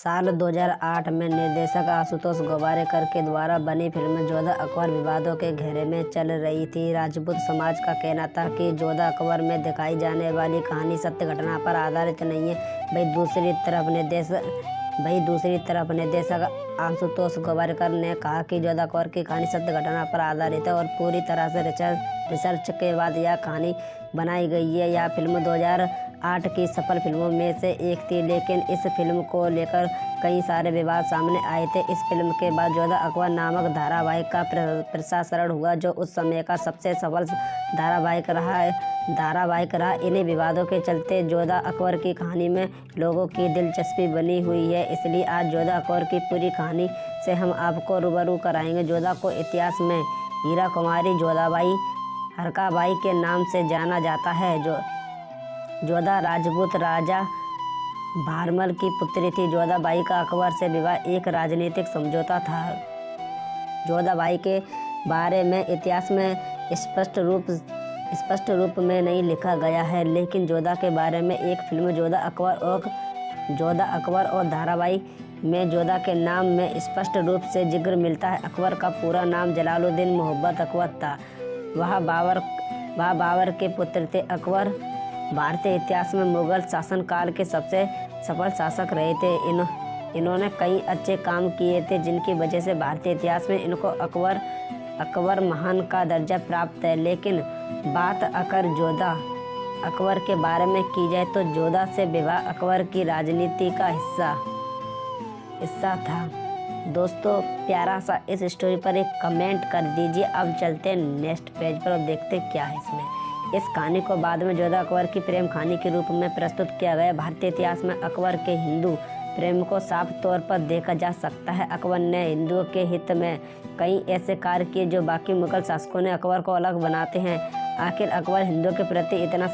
साल 2008 में निर्देशक आशुतोष गोवारिकर के द्वारा बनी फिल्म जोधा अकबर विवादों के घेरे में चल रही थी। राजपूत समाज का कहना था कि जोधा अकबर में दिखाई जाने वाली कहानी सत्य घटना पर आधारित नहीं है। वहीं दूसरी तरफ निर्देशक आशुतोष गोवारिकर ने कहा कि जोधा अकबर की कहानी सत्य घटना पर आधारित है और पूरी तरह से रिसर्च के बाद यह कहानी बनाई गई है। यह फिल्म 2008 की सफल फिल्मों में से एक थी, लेकिन इस फिल्म को लेकर कई सारे विवाद सामने आए थे। इस फिल्म के बाद जोधा अकबर नामक धारावाहिक का प्रसारण हुआ, जो उस समय का सबसे सफल धारावाहिक रहा। इन्हीं विवादों के चलते जोधा अकबर की कहानी में लोगों की दिलचस्पी बनी हुई है। इसलिए आज जोधा अकबर की पूरी कहानी से हम आपको रूबरू कराएंगे। जोधा को इतिहास में हीरा कुमारी जोधाबाई हरकाबाई के नाम से जाना जाता है। जोधा राजपूत राजा भारमल की पुत्री थी। जोधाबाई का अकबर से विवाह एक राजनीतिक समझौता था। जोधाबाई के बारे में इतिहास में स्पष्ट रूप में नहीं लिखा गया है, लेकिन जोधा के बारे में एक फिल्म जोधा अकबर और धारावाहिक में जोधा के नाम में स्पष्ट रूप से जिक्र मिलता है। अकबर का पूरा नाम जलालुद्दीन मोहब्बत अकबर था। वह बाबर के पुत्र थे। अकबर भारतीय इतिहास में मुगल शासनकाल के सबसे सफल शासक रहे थे। इन्होंने कई अच्छे काम किए थे, जिनकी वजह से भारतीय इतिहास में इनको अकबर महान का दर्जा प्राप्त है। लेकिन बात अगर जोधा अकबर के बारे में की जाए तो जोधा से विवाह अकबर की राजनीति का हिस्सा था। दोस्तों, प्यारा सा इस स्टोरी पर एक कमेंट कर दीजिए। अब चलते हैं नेक्स्ट पेज पर और देखते क्या है इसमें। इस कहानी को बाद में जोधा अकबर की प्रेम कहानी के रूप में प्रस्तुत किया गया। भारतीय इतिहास में अकबर के हिंदू प्रेम को साफ तौर पर देखा जा सकता है। अकबर ने हिंदुओं के हित में कई ऐसे कार्य किए जो बाकी मुगल शासकों ने अकबर को अलग बनाते हैं। आखिर अकबर हिंदुओं के प्रति इतना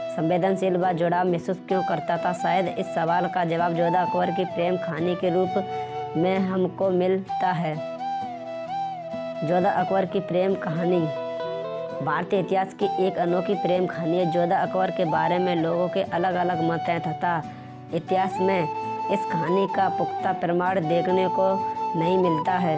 संवेदनशील व जुड़ाव महसूस क्यों करता था? शायद इस सवाल का जवाब जोधा अकबर की प्रेम कहानी के रूप में हमको मिलता है। जोधा अकबर की प्रेम कहानी भारतीय इतिहास की एक अनोखी प्रेम कहानी है। जोधा अकबर के बारे में लोगों के अलग अलग मत हैं तथा इतिहास में इस कहानी का पुख्ता प्रमाण देखने को नहीं मिलता है।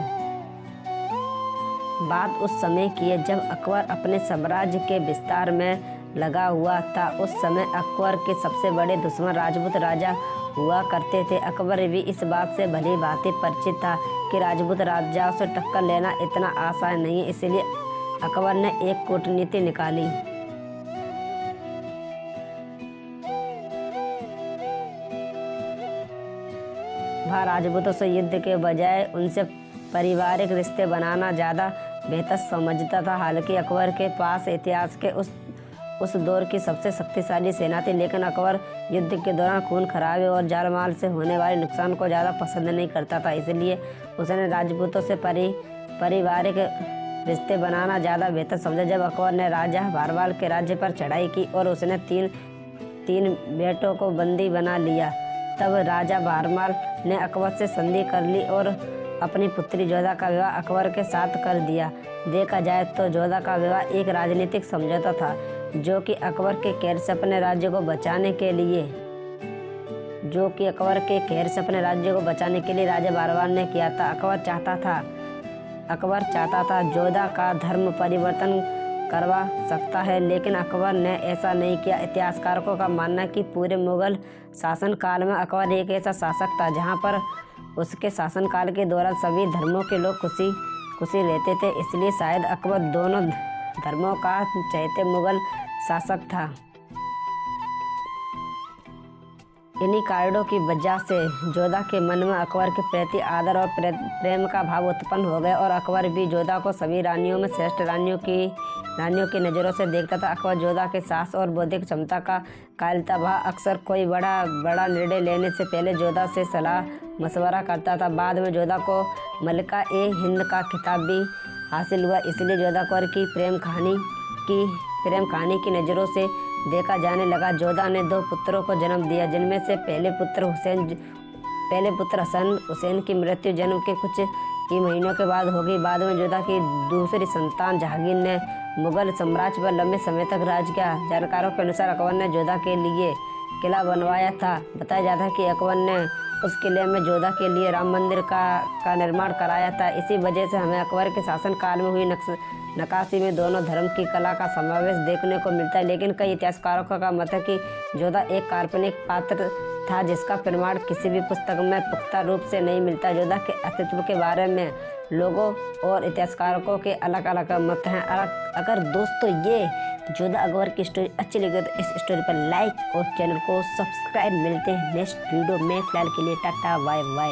बात उस समय की है जब अकबर अपने साम्राज्य के विस्तार में लगा हुआ था। उस समय अकबर के सबसे बड़े दुश्मन राजपूत राजा हुआ करते थे। अकबर भी इस बात से भली भांति परिचित था कि राजपूत राजाओं से टक्कर लेना इतना आसान नहीं है। इसलिए अकबर ने एक कूटनीति निकाली। वह राजपूतों से युद्ध के बजाय उनसे पारिवारिक रिश्ते बनाना ज़्यादा बेहतर समझता था। हालांकि अकबर के पास इतिहास के उस दौर की सबसे शक्तिशाली सेना थी, लेकिन अकबर युद्ध के दौरान खून खराबे और जान माल से होने वाले नुकसान को ज़्यादा पसंद नहीं करता था। इसलिए उसने राजपूतों से पारिवारिक रिश्ते बनाना ज़्यादा बेहतर समझा। जब अकबर ने राजा भारमल के राज्य पर चढ़ाई की और उसने तीन बेटों को बंदी बना लिया, तब राजा भारमल ने अकबर से संधि कर ली और अपनी पुत्री जोधा का विवाह अकबर के साथ कर दिया। देखा जाए तो जोधा का विवाह एक राजनीतिक समझौता था, जो कि अकबर के कहर से अपने राज्य को बचाने के लिए राजा भारमल ने किया था। अकबर चाहता था जोधा का धर्म परिवर्तन करवा सकता है, लेकिन अकबर ने ऐसा नहीं किया। इतिहासकारों का मानना है कि पूरे मुगल शासनकाल में अकबर एक ऐसा शासक था जहां पर उसके शासनकाल के दौरान सभी धर्मों के लोग खुशी रहते थे। इसलिए शायद अकबर दोनों धर्मों का चहेता मुगल शासक था। इन्हीं कारणों की वजह से जोधा के मन में अकबर के प्रति आदर और प्रेम का भाव उत्पन्न हो गया और अकबर भी जोधा को सभी रानियों में श्रेष्ठ रानियों की नज़रों से देखता था। अकबर जोधा के साहस और बौद्धिक क्षमता का कायल था। वह अक्सर कोई बड़ा निर्णय लेने से पहले जोधा से सलाह मशवरा करता था। बाद में जोधा को मलिका ए हिंद का खिताब भी हासिल हुआ। इसलिए जोधा अकबर की प्रेम कहानी की नज़रों से देखा जाने लगा। जोधा ने 2 पुत्रों को जन्म दिया, जिनमें से पहले पुत्र हसन हुसैन की मृत्यु जन्म के कुछ ही महीनों के बाद होगी। बाद में जोधा की दूसरी संतान जहांगीर ने मुगल साम्राज्य पर लंबे समय तक राज किया। जानकारों के अनुसार अकबर ने जोधा के लिए किला बनवाया था। बताया जाता है कि अकबर ने उस किले में जोधा के लिए राम मंदिर का निर्माण कराया था। इसी वजह से हमें अकबर के शासनकाल में हुई नक्काशी में दोनों धर्म की कला का समावेश देखने को मिलता है। लेकिन कई इतिहासकारों का मत है कि जोधा एक काल्पनिक पात्र था जिसका प्रमाण किसी भी पुस्तक में पुख्ता रूप से नहीं मिलता। जोधा के अस्तित्व के बारे में लोगों और इतिहासकारों के अलग अलग मत हैं। अगर दोस्तों ये जोधा अकबर की स्टोरी अच्छी लगी तो इस स्टोरी पर लाइक और चैनल को सब्सक्राइब। मिलते हैं नेक्स्ट वीडियो में। फिलहाल के लिए टाटा बाय बाय।